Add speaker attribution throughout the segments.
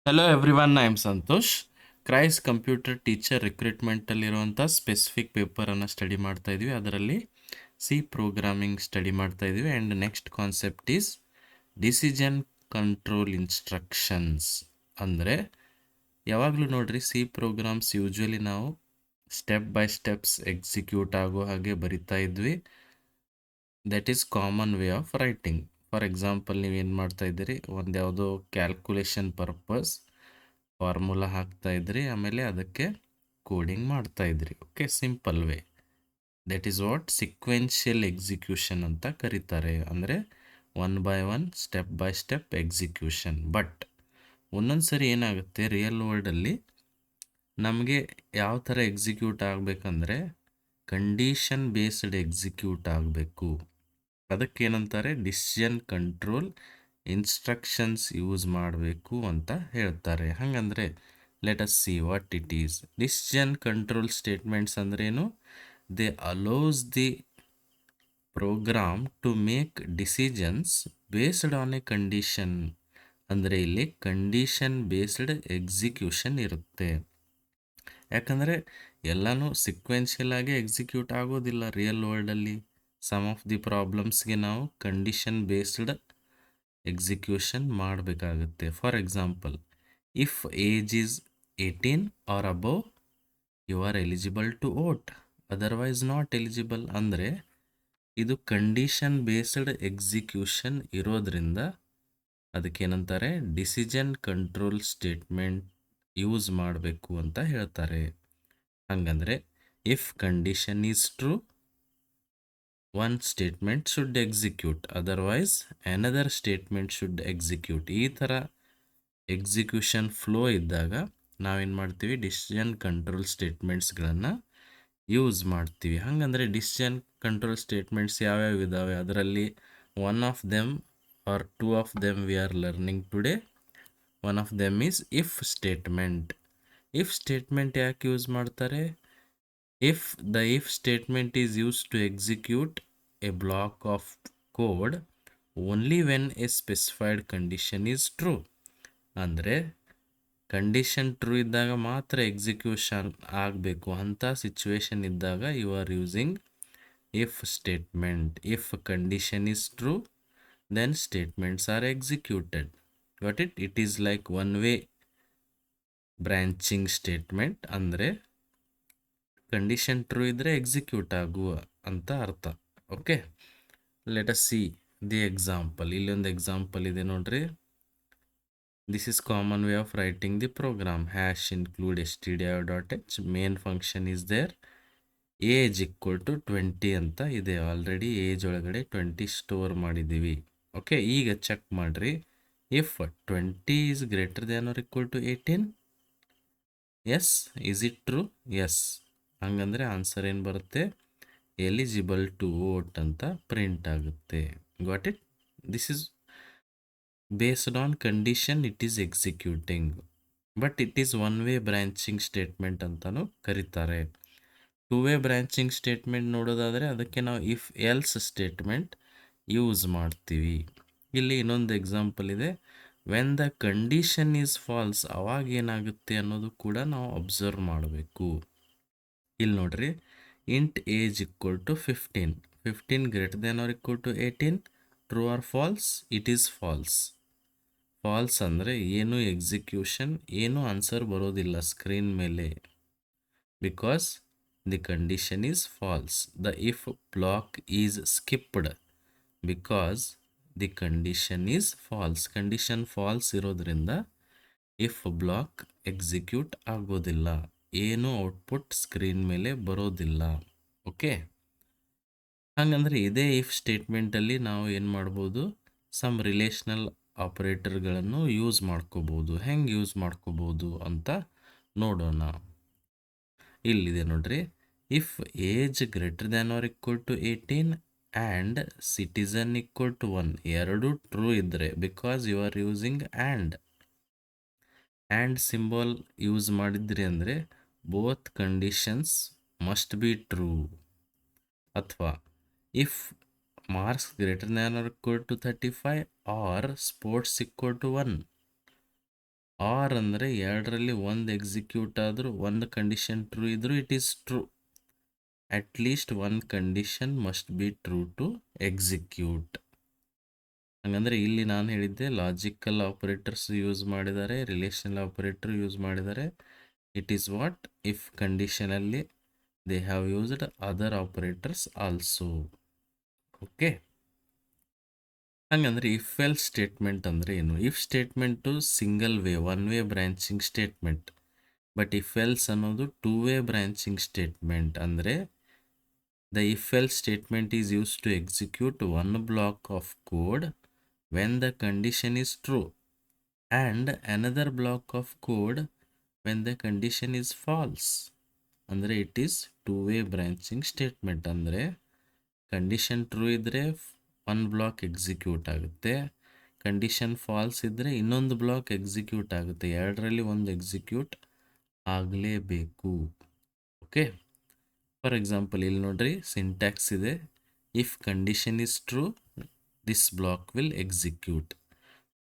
Speaker 1: Hello everyone, I am Santosh. KREIS computer teacher ರಿಕ್ರೂಟ್ಮೆಂಟಲ್ಲಿರುವಂಥ specific ಪೇಪರನ್ನು study ಮಾಡ್ತಾ ಇದ್ವಿ. ಅದರಲ್ಲಿ ಸಿ ಪ್ರೋಗ್ರಾಮಿಂಗ್ ಸ್ಟಡಿ ಮಾಡ್ತಾ ಇದ್ವಿ. And next concept is decision control instructions. ಅಂದರೆ ಯಾವಾಗಲೂ ನೋಡ್ರಿ, ಸಿ ಪ್ರೋಗ್ರಾಮ್ಸ್ ಯೂಶ್ವಲಿ ನಾವು ಸ್ಟೆಪ್ ಬೈ ಸ್ಟೆಪ್ಸ್ ಎಕ್ಸಿಕ್ಯೂಟ್ ಆಗೋ ಹಾಗೆ ಬರಿತಾ ಇದ್ವಿ. That is common way of writing. For example, ನೀವೇನು ಮಾಡ್ತಾ ಇದ್ದೀರಿ, ಒಂದು ಯಾವುದೋ ಕ್ಯಾಲ್ಕುಲೇಷನ್ ಪರ್ಪಸ್ ಫಾರ್ಮುಲಾ ಹಾಕ್ತಾ ಇದ್ರಿ, ಆಮೇಲೆ ಅದಕ್ಕೆ ಕೋಡಿಂಗ್ ಮಾಡ್ತಾ ಇದ್ರಿ. Okay, simple way. That is what sequential execution ಅಂತ ಕರೀತಾರೆ. ಅಂದರೆ one by one, step by step execution. But ಒಂದೊಂದು ಸರಿ ಏನಾಗುತ್ತೆ, ರಿಯಲ್ ವರ್ಲ್ಡಲ್ಲಿ ನಮಗೆ ಯಾವ ಥರ ಎಕ್ಸಿಕ್ಯೂಟ್ ಆಗಬೇಕಂದ್ರೆ ಕಂಡೀಷನ್ ಬೇಸ್ಡ್ ಎಕ್ಸಿಕ್ಯೂಟ್ ಆಗಬೇಕು. ಅದಕ್ಕೇನಂತಾರೆ, ಡಿಸಿಷನ್ ಕಂಟ್ರೋಲ್ ಇನ್ಸ್ಟ್ರಕ್ಷನ್ಸ್ ಯೂಸ್ ಮಾಡಬೇಕು ಅಂತ ಹೇಳ್ತಾರೆ. ಹಾಗಂದರೆ let us see what it is. Decision control statements ಅಂದ್ರೇನು? They allows the program to make decisions based on a condition. ಅಂದರೆ ಇಲ್ಲಿ ಕಂಡೀಷನ್ ಬೇಸ್ಡ್ ಎಕ್ಸಿಕ್ಯೂಷನ್ ಇರುತ್ತೆ. ಯಾಕಂದರೆ ಎಲ್ಲನೂ ಸಿಕ್ವೆನ್ಷಿಯಲ್ ಆಗಿ ಎಕ್ಸಿಕ್ಯೂಟ್ ಆಗೋದಿಲ್ಲ ರಿಯಲ್ ವರ್ಲ್ಡಲ್ಲಿ. ಸಮ್ ಆಫ್ ದಿ ಪ್ರಾಬ್ಲಮ್ಸ್ಗೆ ನಾವು ಕಂಡೀಷನ್ ಬೇಸ್ಡ್ ಎಕ್ಸಿಕ್ಯೂಷನ್ ಮಾಡಬೇಕಾಗುತ್ತೆ. For example, if age is 18 or above you are eligible to vote, otherwise not eligible. ಅಂದರೆ ಇದು ಕಂಡೀಷನ್ ಬೇಸ್ಡ್ ಎಕ್ಸಿಕ್ಯೂಷನ್ ಇರೋದ್ರಿಂದ ಅದಕ್ಕೇನಂತಾರೆ, ಡಿಸಿಷನ್ ಕಂಟ್ರೋಲ್ ಸ್ಟೇಟ್ಮೆಂಟ್ ಯೂಸ್ ಮಾಡಬೇಕು ಅಂತ ಹೇಳ್ತಾರೆ. ಹಂಗಂದರೆ if condition is true, one statement should execute, otherwise another statement should execute. ಈ ಥರ ಎಕ್ಸಿಕ್ಯೂಷನ್ ಫ್ಲೋ ಇದ್ದಾಗ ನಾವೇನು ಮಾಡ್ತೀವಿ, ಡಿಸಿಷನ್ ಕಂಟ್ರೋಲ್ ಸ್ಟೇಟ್ಮೆಂಟ್ಸ್ಗಳನ್ನು ಯೂಸ್ ಮಾಡ್ತೀವಿ. ಹಾಗಂದರೆ ಡಿಸಿಷನ್ ಕಂಟ್ರೋಲ್ ಸ್ಟೇಟ್ಮೆಂಟ್ಸ್ ಯಾವ್ಯಾವ ಇದ್ದಾವೆ, ಅದರಲ್ಲಿ one of them are two of them we are learning today. One of them is if statement. If statement ಯಾಕೆ ಯೂಸ್ ಮಾಡ್ತಾರೆ? If the if statement is use to execute a block of code only when a specified condition is true. ಅಂದರೆ condition true ಇದ್ದಾಗ ಮಾತ್ರ execution ಆಗಬೇಕು. ಅಂಥ situation ಇದ್ದಾಗ you are using if statement. If condition is true, then statements are executed. Got it? It is like one way branching statement. ಅಂದರೆ condition true ಇದ್ದರೆ execute ಆಗುವ ಅಂತ ಅರ್ಥ. Okay, let us see the example. ಇಲ್ಲಿ ಒಂದು example ಇದೆ ನೋಡ್ರಿ. This is common way of writing the program. Hash include stdio.h. Main function is there. Age equal to 20 ಅಂತ ಇದೆ. ಆಲ್ರೆಡಿ ಏಜ್ ಒಳಗಡೆ 20 ಸ್ಟೋರ್ ಮಾಡಿದ್ದೀವಿ. ಓಕೆ, ಈಗ ಚೆಕ್ ಮಾಡಿರಿ. If 20 is greater than or equal to 18, yes. Is it true? Yes. ಹಂಗಂದರೆ answer ಏನು ಬರುತ್ತೆ? Eligible to vote ಅಂತ ಪ್ರಿಂಟ್ ಆಗುತ್ತೆ. Got it? This is based on condition it is executing. But it is one way branching statement ಅಂತಲೂ ಕರೀತಾರೆ. Two way branching statement ನೋಡೋದಾದರೆ ಅದಕ್ಕೆ ನಾವು ಇಫ್ ಎಲ್ಸ್ ಸ್ಟೇಟ್ಮೆಂಟ್ ಯೂಸ್ ಮಾಡ್ತೀವಿ. ಇಲ್ಲಿ ಇನ್ನೊಂದು ಎಕ್ಸಾಂಪಲ್ ಇದೆ. When the condition is false, ಅವಾಗ ಏನಾಗುತ್ತೆ ಅನ್ನೋದು ಕೂಡ ನಾವು ಅಬ್ಸರ್ವ್ ಮಾಡಬೇಕು. ಇಲ್ಲಿ ನೋಡ್ರಿ, int age equal to 15. 15 greater than or equal to 18. True or false? It is false. False ಅಂದರೆ ಏನು ಎಕ್ಸಿಕ್ಯೂಷನ್, ಏನು ಆನ್ಸರ್ ಬರೋದಿಲ್ಲ ಸ್ಕ್ರೀನ್ ಮೇಲೆ. Because the condition is false. The if block is skipped because the condition is false. Condition false ಇರೋದ್ರಿಂದ if block execute ಆಗೋದಿಲ್ಲ, ಏನು output screen ಮೇಲೆ ಬರೋದಿಲ್ಲ. ಓಕೆ, ಹಾಗಂದರೆ ಇದೇ ಇಫ್ ಸ್ಟೇಟ್ಮೆಂಟಲ್ಲಿ ನಾವು ಏನು ಮಾಡ್ಬೋದು, ಸಮ್ ರಿಲೇಷ್ನಲ್ ಆಪರೇಟರ್ಗಳನ್ನು ಯೂಸ್ ಮಾಡ್ಕೋಬೋದು. ಹೆಂಗೆ ಯೂಸ್ ಮಾಡ್ಕೋಬೋದು ಅಂತ ನೋಡೋಣ. ಇಲ್ಲಿದೆ ನೋಡ್ರಿ. If age greater than or equal to 18 and citizen equal to 1, ಎರಡು ಟ್ರೂ ಇದ್ದರೆ, because you are using and symbol use ಮಾಡಿದ್ರಿ ಅಂದರೆ both conditions must be true. ಅಥವಾ if marks greater than or equal to 35 or sports equal to 1, or ಅಂದರೆ ಎರಡರಲ್ಲಿ ಒಂದು execute ಆದರೂ ಒಂದು ಕಂಡೀಷನ್ ಟ್ರೂ ಇದ್ರೂ it is true. At least one condition must be true to execute. ಹಾಗಂದರೆ ಇಲ್ಲಿ ನಾನು ಹೇಳಿದ್ದೆ ಲಾಜಿಕಲ್ ಆಪರೇಟರ್ಸ್ ಯೂಸ್ ಮಾಡಿದ್ದಾರೆ, ರಿಲೇಷನಲ್ ಆಪರೇಟರ್ ಯೂಸ್ ಮಾಡಿದ್ದಾರೆ. ಇಟ್ ಈಸ್ ವಾಟ್ ಇಫ್ ಕಂಡೀಷನಲ್ಲಿ they have used other operators also. Okay, ಹಂಗಂದ್ರೆ if else statement ಅಂದರೆ ಏನು? If statement single way, one way branching statement. But if else ಅನ್ನೋದು two way branching statement. ಅಂದರೆ the if else statement is use to execute one block of code when the condition is true and another block of code when the condition is false. ಅಂದರೆ it is two way branching statement. ಅಂದರೆ condition true ಇದ್ದರೆ one block execute ಆಗುತ್ತೆ, condition falls ಇದ್ದರೆ ಇನ್ನೊಂದು block execute ಆಗುತ್ತೆ. ಎರಡರಲ್ಲಿ ಒಂದು execute ಆಗಲೇಬೇಕು. ಓಕೆ, ಫಾರ್ ಎಕ್ಸಾಂಪಲ್ ಇಲ್ಲಿ ನೋಡ್ರಿ, ಸಿಂಟ್ಯಾಕ್ಸ್ ಇದೆ. If condition is true this block will execute,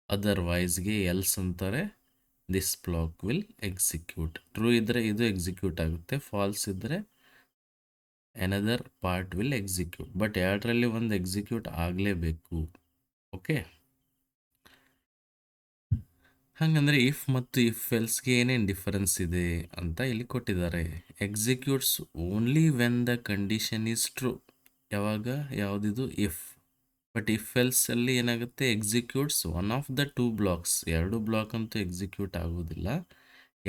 Speaker 1: ಅದರ್ವೈಸ್ಗೆ ಎಲ್ಸ್ ಅಂತಾರೆ this block will execute. True ಇದ್ದರೆ ಇದು ಎಕ್ಸಿಕ್ಯೂಟ್ ಆಗುತ್ತೆ, ಫಾಲ್ಸ್ ಇದ್ದರೆ another part will execute. But ಎರಡರಲ್ಲಿ ಒಂದು ಎಕ್ಸಿಕ್ಯೂಟ್ ಆಗಲೇಬೇಕು. ಓಕೆ, ಹಾಗಂದರೆ ಇಫ್ ಮತ್ತು ಇಫ್ ಎಲ್ಸ್ಗೆ ಏನೇನು ಡಿಫರೆನ್ಸ್ ಇದೆ ಅಂತ ಇಲ್ಲಿ ಕೊಟ್ಟಿದ್ದಾರೆ. Executes only when the condition is true. ಯಾವಾಗ? ಯಾವುದಿದು? ಇಫ್. ಬಟ್ ಇಫ್ ಎಲ್ಸ್ ಅಲ್ಲಿ ಏನಾಗುತ್ತೆ? Executes one of the two blocks. ಎರಡು ಬ್ಲಾಕ್ ಅಂತೂ ಎಕ್ಸಿಕ್ಯೂಟ್ ಆಗೋದಿಲ್ಲ,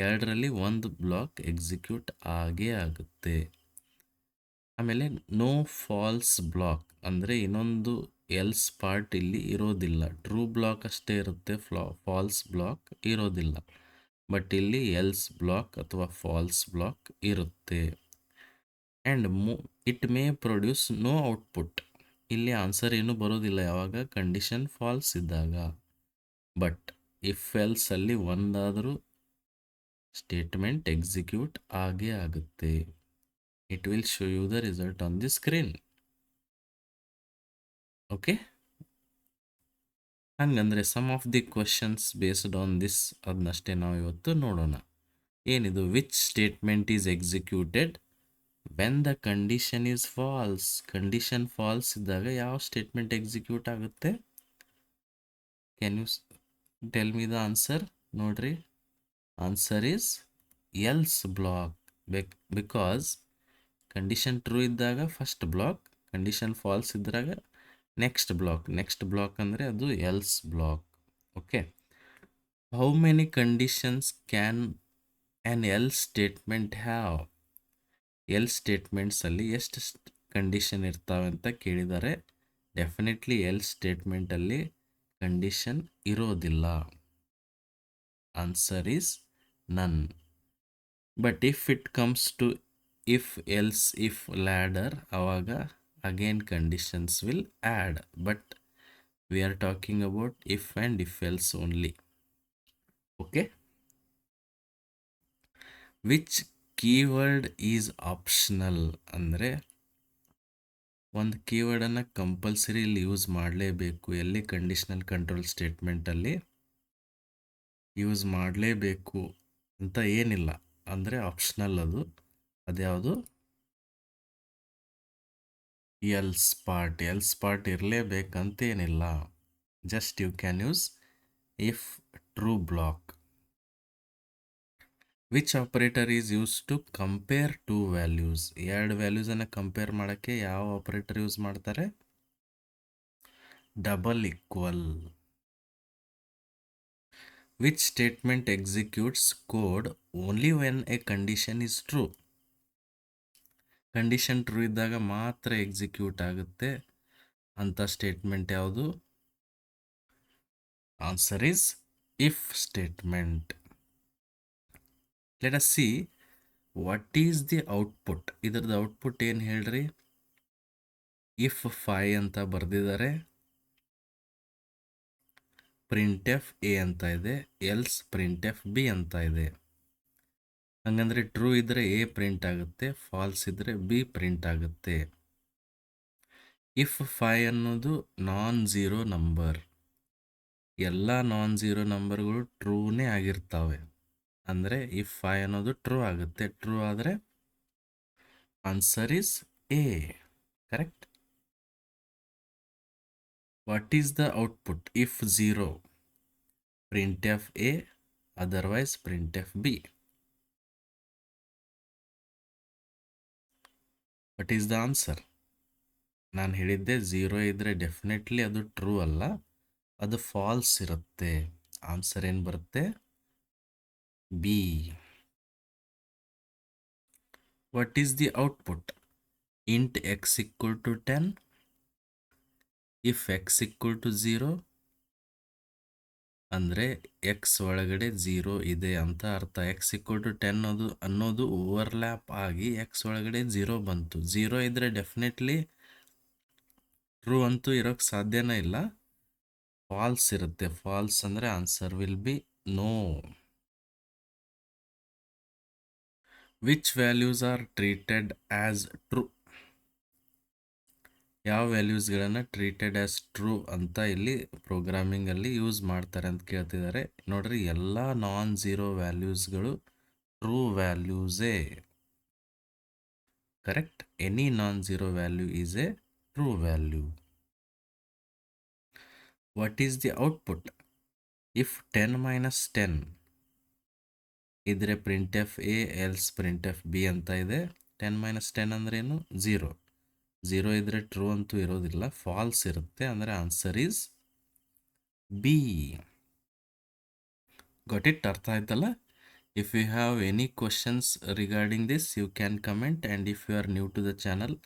Speaker 1: ಎರಡರಲ್ಲಿ ಒಂದು ಬ್ಲಾಕ್ ಎಕ್ಸಿಕ್ಯೂಟ್ ಆಗೇ ಆಗುತ್ತೆ. ಆಮೇಲೆ ನೋ ಫಾಲ್ಸ್ ಬ್ಲಾಕ್, ಅಂದರೆ ಇನ್ನೊಂದು ಎಲ್ಸ್ ಪಾರ್ಟ್ ಇಲ್ಲಿ ಇರೋದಿಲ್ಲ. ಟ್ರೂ ಬ್ಲಾಕ್ ಅಷ್ಟೇ ಇರುತ್ತೆ, ಫಾಲ್ಸ್ ಬ್ಲಾಕ್ ಇರೋದಿಲ್ಲ. ಬಟ್ ಇಲ್ಲಿ ಎಲ್ಸ್ ಬ್ಲಾಕ್ ಅಥವಾ ಫಾಲ್ಸ್ ಬ್ಲಾಕ್ ಇರುತ್ತೆ. And it may produce no output. ಇಲ್ಲಿ ಆನ್ಸರ್ ಏನು ಬರೋದಿಲ್ಲ ಯಾವಾಗ? ಕಂಡೀಷನ್ ಫಾಲ್ಸ್ ಇದ್ದಾಗ. ಬಟ್ ಇಫ್ ಎಲ್ಸ್ ಅಲ್ಲಿ ಒಂದಾದರೂ ಸ್ಟೇಟ್ಮೆಂಟ್ ಎಕ್ಸಿಕ್ಯೂಟ್ ಆಗೇ ಆಗುತ್ತೆ. It will show you the result on the screen. Okay, ಹಂಗಂದ್ರೆ some of the questions based on this ಅದನ್ನಷ್ಟೇ ನಾವು ಇವತ್ತು ನೋಡೋಣ. ಏನಿದು? Which statement is executed when the condition is false. Condition false ಇದ್ದಾಗ ಯಾವ ಸ್ಟೇಟ್ಮೆಂಟ್ ಎಕ್ಸಿಕ್ಯೂಟ್ ಆಗುತ್ತೆ? Can you tell me the answer? ನೋಡ್ರಿ, answer is else block. Because condition true ಇದ್ದಾಗ ಫಸ್ಟ್ ಬ್ಲಾಕ್, ಕಂಡೀಷನ್ ಫಾಲ್ಸ್ ಇದ್ದಾಗ ನೆಕ್ಸ್ಟ್ ಬ್ಲಾಕ್. ನೆಕ್ಸ್ಟ್ ಬ್ಲಾಕ್ ಅಂದರೆ ಅದು else block. Okay, how many conditions can an else statement have? Else ಸ್ಟೇಟ್ಮೆಂಟ್ಸಲ್ಲಿ ಎಷ್ಟು condition ಇರ್ತಾವೆ ಅಂತ ಕೇಳಿದ್ದಾರೆ. ಡೆಫಿನೆಟ್ಲಿ ಎಲ್ ಸ್ಟೇಟ್ಮೆಂಟಲ್ಲಿ ಕಂಡೀಷನ್ ಇರೋದಿಲ್ಲ. Answer is none. But if it comes to if else if ladder, ಆವಾಗ again conditions will add. But we are talking about if and if else only. Okay, which keyword is optional? ಅಂದರೆ ಒಂದು ಕೀವರ್ಡನ್ನು compulsory ಇಲ್ಲಿ use ಮಾಡಲೇಬೇಕು. ಎಲ್ಲಿ? Conditional control ಸ್ಟೇಟ್ಮೆಂಟಲ್ಲಿ use ಮಾಡಲೇಬೇಕು ಅಂತ ಏನಿಲ್ಲ, ಅಂದರೆ ಆಪ್ಷನಲ್ ಅದು. ಅದ್ಯಾವುದು? Else part. ಎಲ್ಸ್ ಪಾರ್ಟ್ ಇರಲೇಬೇಕಂತೇನಿಲ್ಲ, just you can use if true block. Which operator is use to compare two values? ಎರಡು ವ್ಯಾಲ್ಯೂಸನ್ನು ಕಂಪೇರ್ ಮಾಡೋಕ್ಕೆ ಯಾವ ಆಪರೇಟರ್ ಯೂಸ್ ಮಾಡ್ತಾರೆ? Double equal. Which statement executes code only when a condition is true? Condition true ಇದ್ದಾಗ ಮಾತ್ರ execute ಆಗುತ್ತೆ ಅಂತ statement ಯಾವುದು? Answer is if statement. Let us see what is the output. ಇದರದ್ದು ಔಟ್ಪುಟ್ ಏನು ಹೇಳ್ರಿ? ಇಫ್ 5 ಅಂತ ಬರೆದಿದ್ದಾರೆ, ಪ್ರಿಂಟ್ ಎಫ್ ಎ ಅಂತ ಇದೆ, ಎಲ್ಸ್ ಪ್ರಿಂಟ್ ಎಫ್ ಬಿ ಅಂತ ಇದೆ. ಹಂಗಂದ್ರೆ ಟ್ರೂ ಇದ್ದರೆ ಎ ಪ್ರಿಂಟ್ ಆಗುತ್ತೆ, ಫಾಲ್ಸ್ ಇದ್ದರೆ ಬಿ ಪ್ರಿಂಟ್ ಆಗುತ್ತೆ. ಇಫ್ 5 ಅನ್ನೋದು ನಾನ್ ಝೀರೋ ನಂಬರ್, ಎಲ್ಲ ನಾನ್ ಝೀರೋ ನಂಬರ್ಗಳು ಟ್ರೂನೇ ಆಗಿರ್ತವೆ. ಅಂದರೆ ಇಫ್ 5 ಅನ್ನೋದು ಟ್ರೂ ಆಗುತ್ತೆ. ಟ್ರೂ ಆದರೆ answer is A. Correct. What is the output if 0? printf A, otherwise printf B. What is the answer? ನಾನು ಹೇಳಿದ್ದೆ 0 ಇದ್ದರೆ ಡೆಫಿನೆಟ್ಲಿ ಅದು ಟ್ರೂ ಅಲ್ಲ, ಅದು ಫಾಲ್ಸ್ ಇರುತ್ತೆ. ಆನ್ಸರ್ ಏನು ಬರುತ್ತೆ? B. What is the output int x equal to 10 if x equal to 0? ಅಂದರೆ ಎಕ್ಸ್ ಒಳಗಡೆ 0 ಇದೆ ಅಂತ ಅರ್ಥ. ಎಕ್ಸ್ ಈಕ್ವಲ್ ಟು 10 ಅನ್ನೋದು ಓವರ್ಲ್ಯಾಪ್ ಆಗಿ ಎಕ್ಸ್ ಒಳಗಡೆ 0 ಬಂತು. 0 ಇದ್ದರೆ ಡೆಫಿನೆಟ್ಲಿ ಟ್ರೂ ಅಂತೂ ಇರೋಕ್ಕೆ ಸಾಧ್ಯನೇ ಇಲ್ಲ, ಫಾಲ್ಸ್ ಇರುತ್ತೆ. ಫಾಲ್ಸ್ ಅಂದರೆ answer will be no. Which values are treated as true? ಯಾವ ವ್ಯಾಲ್ಯೂಸ್ಗಳನ್ನು ಟ್ರೀಟೆಡ್ ಆ್ಯಸ್ ಟ್ರೂ ಅಂತ ಇಲ್ಲಿ ಪ್ರೋಗ್ರಾಮಿಂಗಲ್ಲಿ ಯೂಸ್ ಮಾಡ್ತಾರೆ ಅಂತ ಕೇಳ್ತಿದ್ದಾರೆ. ನೋಡ್ರಿ, ಎಲ್ಲ ನಾನ್ ಝೀರೋ ವ್ಯಾಲ್ಯೂಸ್ಗಳು ಟ್ರೂ ವ್ಯಾಲ್ಯೂಸೇ. Correct. Any non zero value is a true value. What is the output if 10 minus 10 ಇದ್ರೆ printf A else printf B ಅಂತ ಇದೆ. 10 ಮೈನಸ್ 10 ಅಂದ್ರೇನು? 0. 0 ಇದ್ರೆ ಟ್ರೂ ಅಂತೂ ಇರೋದಿಲ್ಲ, ಫಾಲ್ಸ್ ಇರುತ್ತೆ. ಅಂದರೆ answer is B. Got it? ಅರ್ಥ ಆಯ್ತಲ್ಲ? If you have any questions regarding this, you can comment, and if you are new to the channel,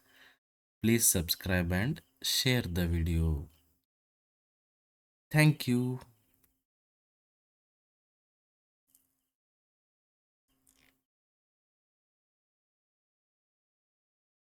Speaker 1: please subscribe and share the video. Thank you.